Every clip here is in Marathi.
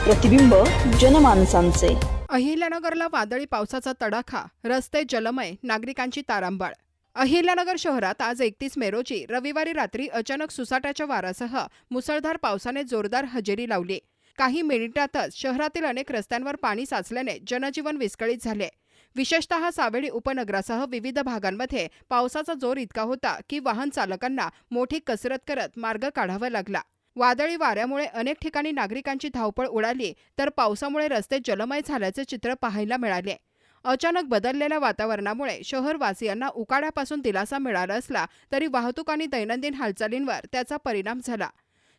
प्रतिबिंब जनमानसांचे। अहिल्यानगरला वादळी पावसाचा तडाखा, रस्ते जलमय, नागरिकांची तारांबळ। अहिल्यानगर शहरात आज 31 मे रोजी रविवारी रात्री अचानक सुसाट्याच्या वाऱ्यासह मुसळधार पावसाने जोरदार हजेरी लावली। काही मिनिटातच शहरातील अनेक रस्त्यांवर पाणी साचल्याने जनजीवन विस्कळीत झाले। विशेषतः सावेडी उपनगरासह विविध भागांमध्ये पावसाचा जोर इतका होता की वाहन चालकांना मोठी कसरत करत मार्ग काढावा लागला। वादळी वाऱ्यामुळे अनेक ठिकाणी नागरिकांची धावपळ उडाली, तर पावसामुळे रस्ते जलमय झाल्याचे चित्र पाहायला मिळाले। अचानक बदललेल्या वातावरणामुळे शहरवासियांना उकाड्यापासून दिलासा मिळाला असला तरी वाहतूक आणि दैनंदिन हालचालींवर त्याचा परिणाम झाला।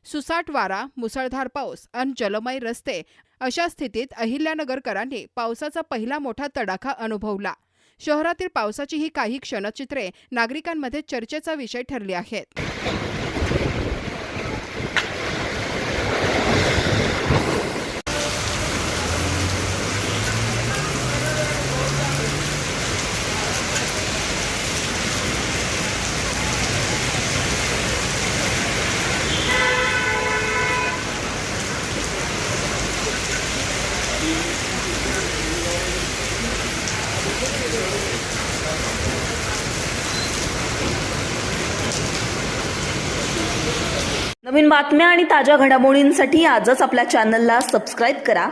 सुसाट वारा, मुसळधार पाऊस आणि जलमय रस्ते अशा स्थितीत अहिल्यानगरकरांनी पावसाचा पहिला मोठा तडाखा अनुभवला। शहरातील पावसाची ही काही क्षणचित्रे नागरिकांमध्ये चर्चेचा विषय ठरली आहेत। नवीन बातम्या आणि ताज्या घडामोडींसाठी आजच आपल्या चॅनलला सबस्क्राईब करा।